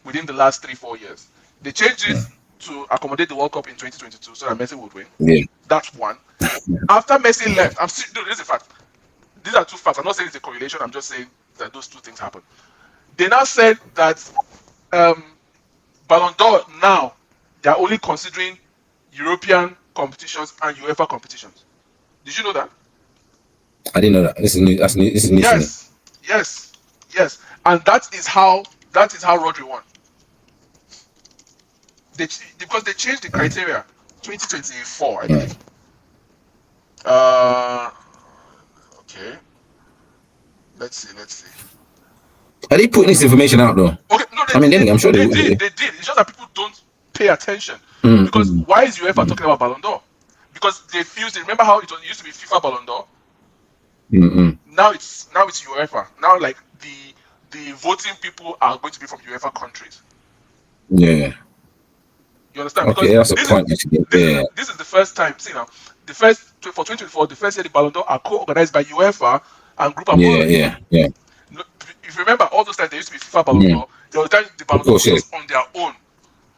within the last 3-4 years. They changed it to accommodate the World Cup in 2022 so that Messi would win. Yeah. That's one. After Messi left, this is a fact. These are 2 facts. I'm not saying it's a correlation. I'm just saying that those 2 things happen. They now said that Ballon d'Or now they are only considering European competitions and UEFA competitions. Did you know that? I didn't know that. This is new. This is new to me. Yes. And that is how Rodri won. Because they changed the criteria. 2024, I believe. Okay. Let's see. Are they putting this information out though? Okay, no, I'm sure they did. It's just that people don't pay attention. Because why is UEFA talking about Ballon d'Or? Because they fused it. Remember how it used to be FIFA Ballon d'Or? Now it's UEFA. Now like the voting people are going to be from UEFA countries. Yeah. You understand? Okay, because that's a point. This is the first time. See now, for 2024, the first year the Ballon d'Or are co-organized by UEFA and Group and Yeah. If you remember, all those times there used to be FIFA Ballon d'Or. There was time the Ballon d'Or was just on their own.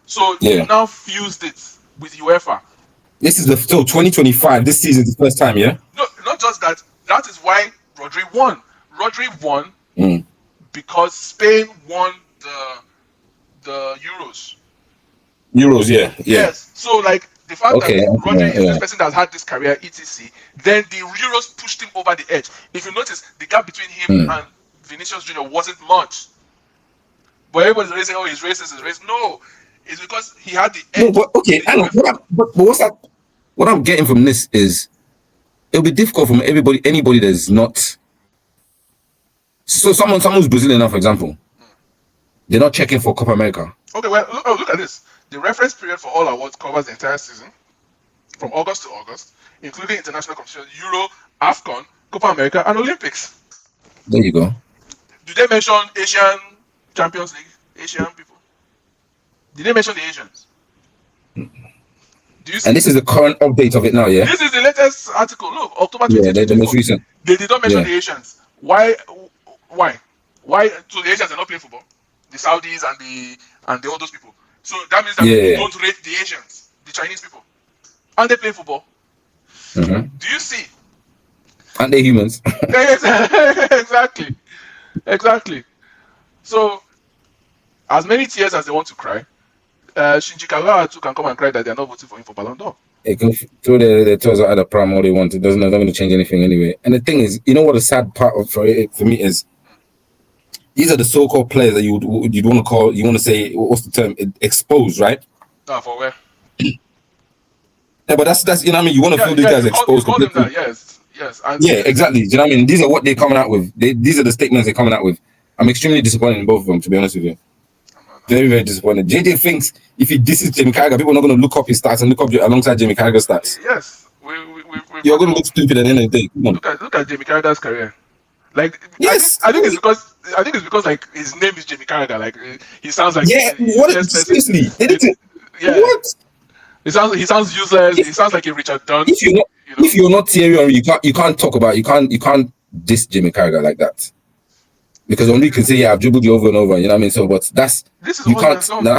So they now fused it with UEFA. This is 2025. This season is the first time, yeah. No, not just that. That is why Rodri won. Rodri won because Spain won the Euros. Yes. So like the fact that Rodri is this person that has had this career, etc. Then the Euros pushed him over the edge. If you notice, the gap between him and Vinicius Junior wasn't much. But everybody's saying, "Oh, he's racist." No, it's because he had the edge. No, but okay, but what's that? What I'm getting from this is it'll be difficult for anybody that's not. So someone who's Brazilian now, for example, they're not checking for Copa America. Okay, well, look at this. The reference period for all awards covers the entire season, from August to August, including international competitions, Euro, AFCON, Copa America, and Olympics. There you go. Do they mention Asian Champions League? Asian people? Did they mention the Asians? Do you see? And this is the current update of it now, yeah? This is the latest article. Look, October 2024. Yeah, the most recent. They did not mention the Asians. Why? So the Asians are not playing football. The Saudis and all those people. So that means that we don't rate the Asians, the Chinese people. And they play football. Do you see? Aren't they humans? Exactly. So, as many tears as they want to cry, Shinji Kagawa too can come and cry that they are not voting for him for Ballon d'Or. They can throw their toes out of the pram all they want. It's not going to change anything anyway. And the thing is, you know what the sad part of for me is? These are the so-called players that you'd want to call, you want to say, what's the term? Exposed, right? For where? Yeah, but that's you know what I mean. You want to feel these guys exposed. Call them that, yes. Exactly. Do you know what I mean? These are what they're coming out with. These are the statements they're coming out with. I'm extremely disappointed in both of them, to be honest with you. Very, very disappointed. JJ thinks if he disses Jamie Carragher, people are not going to look up his stats and look up alongside Jamie Carragher's stats. Yes. You're going to look stupid at the end of the day. Come on. Look at Jamie Carragher's career. Like, yes, I think it's because like his name is Jamie Carragher. Like he sounds like seriously? What? He sounds useless. He sounds like a Richard Dunn. If you're not Thierry Henry, you can't talk about you can't diss Jamie Carragher like that. Because Henry can say, "Yeah, I've dribbled you over and over." You know what I mean? So, but that's that's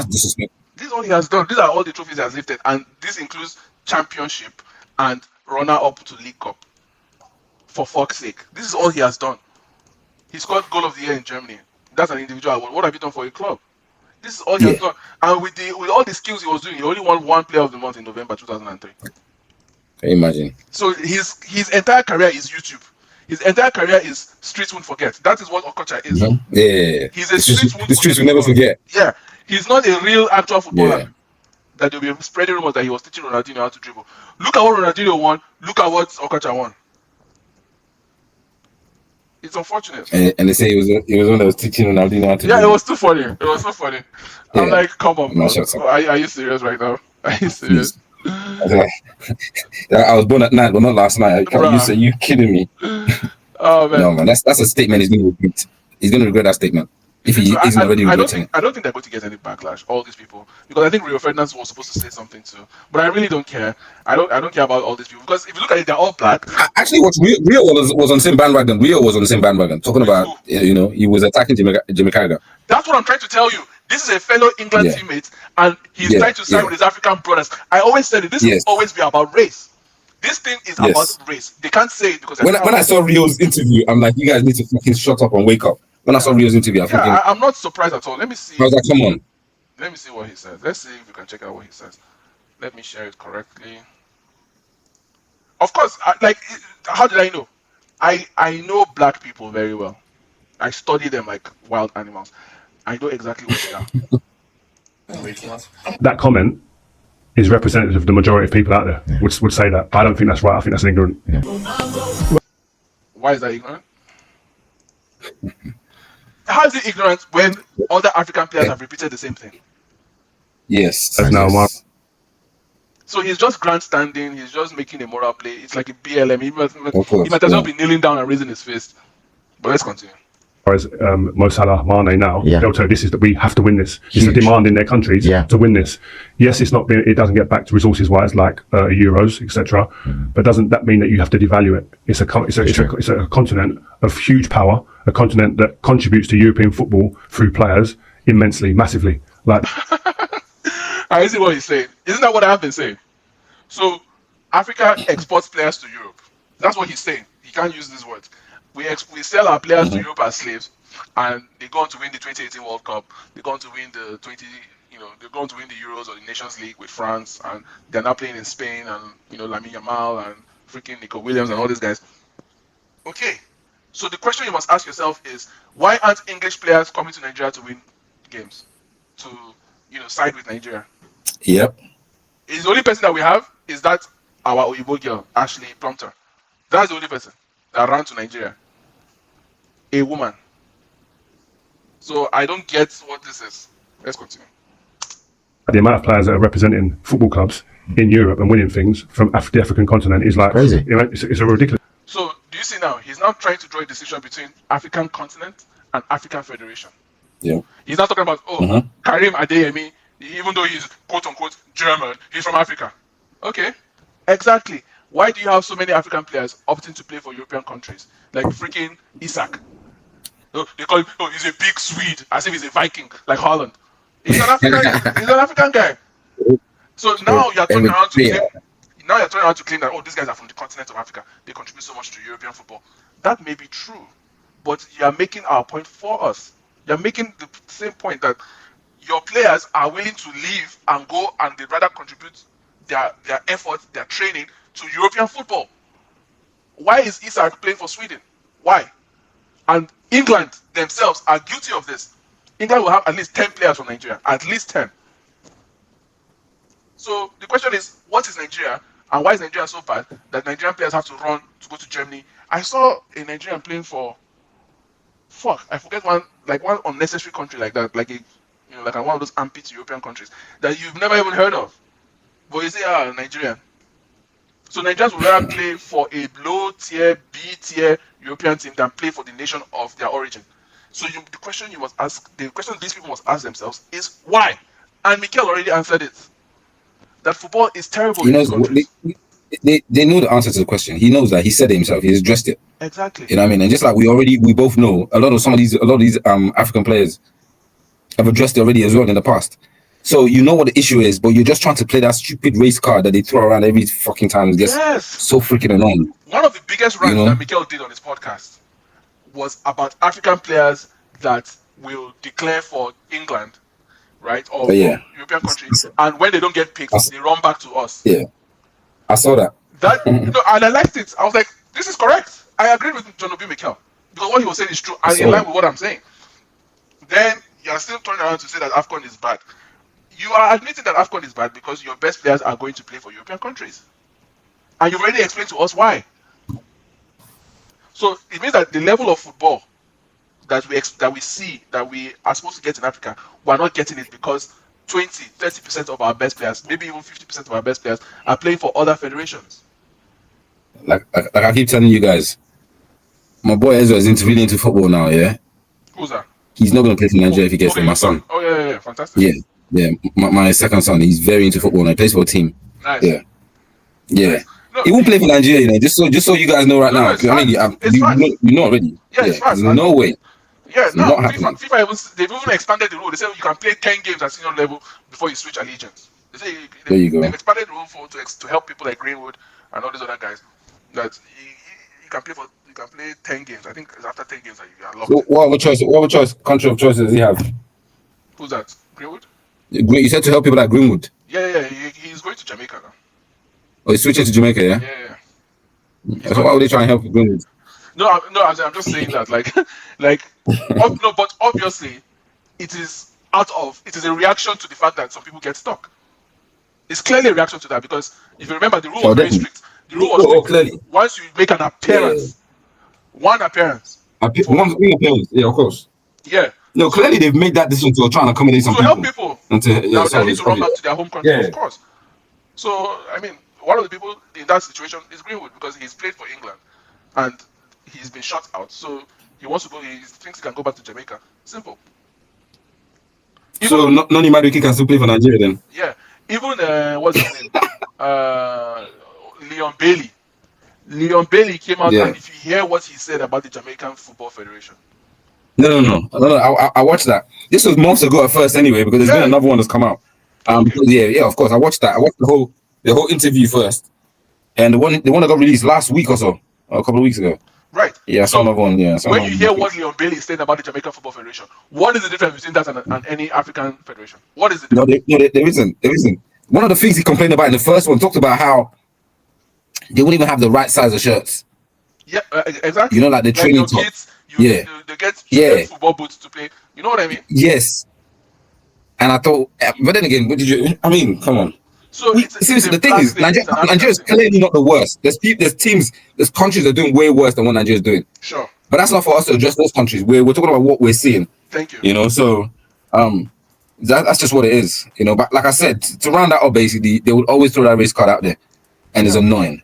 disrespect. This is all he has done. These are all the trophies he has lifted, and this includes championship and runner-up to League Cup. For fuck's sake, this is all he has done. He scored goal of the year in Germany. That's an individual award. What have you done for a club? This is all he has done. And with all the skills he was doing, he only won one Player of the Month in November 2003. Can you imagine? So his entire career is YouTube. His entire career is streets won't forget. That is what Okocha is. Yeah. He's a streets will never forget. Yeah. He's not a real actual footballer. That they'll be spreading rumors that he was teaching Ronaldinho how to dribble. Look at what Ronaldinho won. Look at what Okocha won. It's unfortunate. And they say he was one that was teaching Ronaldinho how to dribble. Yeah, it was too funny. I'm like, come on, bro. Are you serious right now? Are you serious? I was born at night, but not last night. You kidding me? Oh man. No man, that's a statement he's going to regret. He's going to regret that statement. If he isn't already regretting. I don't think they're going to get any backlash, all these people. Because I think Rio Ferdinand was supposed to say something too. But I really don't care. I don't care about all these people. Because if you look at it, they're all black. Actually, Rio was on the same bandwagon. Rio was on the same bandwagon. Talking about, he was attacking Jamie Carragher. That's what I'm trying to tell you. This is a fellow England teammate, and he's trying to sign with his African brothers. I always said it. This will always be about race. This thing is about race. They can't say it because when I saw Rio's interview, I'm like, you guys need to fucking shut up and wake up. When I saw Rio's interview, I'm not surprised at all. Let me see. I was like, come on. Let me see what he says. Let's see if we can check out what he says. Let me share it correctly. Of course, how did I know? I know black people very well. I study them like wild animals. I know exactly what they are. That comment is representative of the majority of people out there. Would say that. I don't think that's right. I think that's ignorant. Why is that ignorant? How is it ignorant when other African players have repeated the same thing? Yes. That's now my. So he's just grandstanding. He's just making a moral play. It's like a BLM. He might as well be kneeling down and raising his fist. But let's continue. As Mo Salah, Mane now, they'll tell you this is that we have to win this. It's Huge. a demand in their countries to win this. Yes, it doesn't get back to resources wise like euros, etc. But doesn't that mean that you have to devalue it? It's a continent of huge power, a continent that contributes to European football through players immensely, massively. Like, I see what he's saying. Isn't that what I've been saying? So Africa exports players to Europe. That's what he's saying. He can't use these words. We sell our players to Europe as slaves, and they go on to win the 2018 World Cup. They go on to win they're going to win the Euros or the Nations League with France, and they're now playing in Spain, and Lamine Yamal and freaking Nico Williams and all these guys. Okay, so the question you must ask yourself is, why aren't English players coming to Nigeria to win games, to side with Nigeria? Yep. The only person that we have is that our Oyibo girl, Ashley Plumpton. That's the only person that ran to Nigeria. A woman. So I don't get what this is. Let's continue. the amount of players that are representing football clubs in Europe and winning things from the African continent is like crazy. It's a ridiculous. So do you see now? He's now trying to draw a distinction between African continent and African Federation. Yeah. He's not talking about Karim Adeyemi, even though he's quote unquote German, he's from Africa. Okay, exactly. Why do you have so many African players opting to play for European countries like freaking Isak? They call him, he's a big Swede, as if he's a Viking, like Holland. He's an African. He's an African guy. So now you're turning around to claim. Now you're turning around to claim that these guys are from the continent of Africa. They contribute so much to European football. That may be true, but you are making our point for us. You're making the same point that your players are willing to leave and go, and they'd rather contribute their effort, their training to European football. Why is Isak playing for Sweden? Why? And England themselves are guilty of this. England will have at least 10 players from Nigeria. At least 10. So the question is, what is Nigeria? And why is Nigeria so bad that Nigerian players have to run to go to Germany? I saw a Nigerian playing for, I forget one unnecessary country like that, like one of those armpit European countries that you've never even heard of. But you say, Nigerian. So Nigerians would rather play for a low tier, B tier European team than play for the nation of their origin. So the question these people must ask themselves is why? And Mikel already answered it. That football is terrible in these countries. They know the answer to the question. He knows that. He said it himself. He's addressed it. Exactly. You know what I mean? And just like we both know, a lot of these African players have addressed it already as well in the past. So you know what the issue is, but you're just trying to play that stupid race card that they throw around every fucking time. It gets so freaking annoying. One of the biggest rants that Mikel did on his podcast was about African players that will declare for England, right, or European countries, and when they don't get picked, they run back to us. Yeah, I saw that. And I liked it. I was like, this is correct. I agreed with John Obi Mikel because what he was saying is true and in line with what I'm saying. Then you're still turning around to say that AFCON is bad. You are admitting that AFCON is bad because your best players are going to play for European countries. And you've already explained to us why. So it means that the level of football that we see that we are supposed to get in Africa, we're not getting it because 20-30% of our best players, maybe even 50% of our best players are playing for other federations. Like I keep telling you guys, my boy Ezra is really into football now, yeah? Who's that? He's not going to play for Nigeria if he gets my son. Oh, yeah, fantastic. Yeah, my second son, he's very into football and he plays for a team. Nice. Yeah. Nice. No, he won't play for Nigeria, just so you guys know right now. You know already. Yeah, it's fast. No way. Yeah, no, FIFA they've even expanded the rule. They say you can play 10 games at senior level before you switch allegiance. They say they've expanded the rule to help people like Greenwood and all these other guys. That you can play 10 games. I think it's after 10 games that you are locked. So what choice country of choice does he have? Who's that? Greenwood? You said to help people like Greenwood. Yeah. He's going to Jamaica now. Oh, he's switching to Jamaica, yeah? Yeah. So why would they try and help Greenwood? I'm just saying that, no, but obviously, it is a reaction to the fact that some people get stuck. It's clearly a reaction to that because if you remember, the rule was very strict. The rule was strict. Clearly. Once you make an appearance, one appearance. One appearance, yeah, of course. Yeah. No, clearly they've made that decision to try and accommodate some people. To help people. That need to run back to their home country, of course. So, I mean, one of the people in that situation is Greenwood because he's played for England and he's been shut out. So he wants to go. He thinks he can go back to Jamaica. Simple. So Noni Madueke can still play for Nigeria then? Yeah. Even what's his name? Leon Bailey. Leon Bailey came out and if you hear what he said about the Jamaican Football Federation. No. I watched that. This was months ago at first anyway because there's been another one that's come out. Yeah, of course. I watched that. I watched the whole interview first, and the one that got released last week or so, or a couple of weeks ago. Right. Yeah, so another one. Yeah. When you hear what Leon Bailey said about the Jamaican Football Federation, what is the difference between that and any African federation? What is the difference? No, there isn't. There isn't. One of the things he complained about in the first one talked about how they wouldn't even have the right size of shirts. Yeah, exactly. You know, like the training top. They get football boots to play. You know what I mean? Yes. And I thought, but then again, what did you? I mean, come on. So seriously, the thing is, Nigeria is clearly not the worst. There's teams, there's countries that are doing way worse than what Nigeria is doing. Sure. But that's not for us to address those countries. We're talking about what we're seeing. Thank you. You know, so that's just what it is. You know, but like I said, to round that up, basically, they would always throw that race card out there, and it's annoying.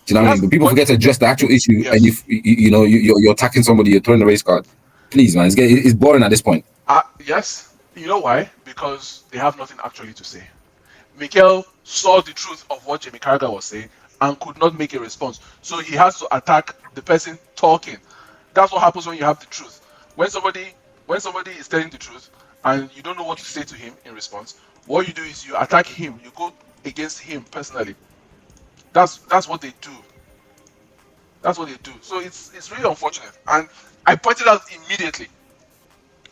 Do you know what I mean? But people forget to address the actual issue, and you're attacking somebody, you're throwing the race card. Please, man, it's boring at this point. Yes. You know why? Because they have nothing actually to say. Mikel saw the truth of what Jamie Carragher was saying and could not make a response. So he has to attack the person talking. That's what happens when you have the truth. When somebody is telling the truth and you don't know what to say to him in response, what you do is you attack him. You go against him personally. That's what they do. That's what they do. So it's really unfortunate. And I pointed out immediately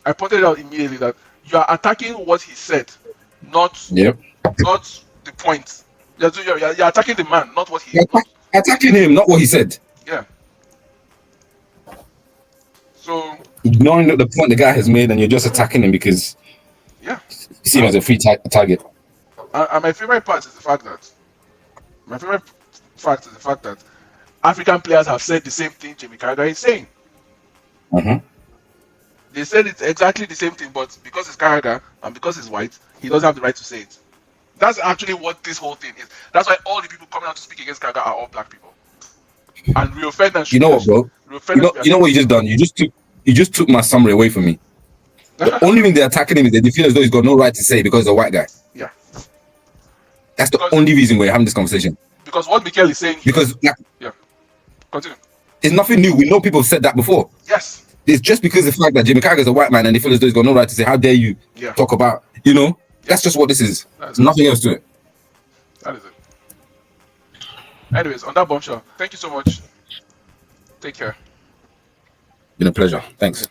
that you are attacking what he said, not the point. You're attacking the man, not what he said. Attacking him, not what he said. Yeah. So ignoring the point the guy has made, and you're just attacking him because you see him as a free target. And my favorite part is the fact that African players have said the same thing Jamie Carragher is saying. Mm-hmm. They said it's exactly the same thing, but because it's Carragher and because he's white, he doesn't have the right to say it. That's actually what this whole thing is. That's why all the people coming out to speak against Carragher are all black people. And Rio Ferdinand. You know what, bro? You know what you just done? You just took my summary away from me. The only thing they're attacking him is they feel as though he's got no right to say because he's a white guy. Yeah. That's the only reason we're having this conversation. Because what Mikel is saying. Continue. It's nothing new. We know people have said that before. Yes. It's just because of the fact that Jamie Carragher is a white man and they feel as though he's got no right to say, how dare you talk about, that's just what this is. There's nothing else to it. That is it. Anyways, on that bombshell, thank you so much. Take care. Been a pleasure. Thanks.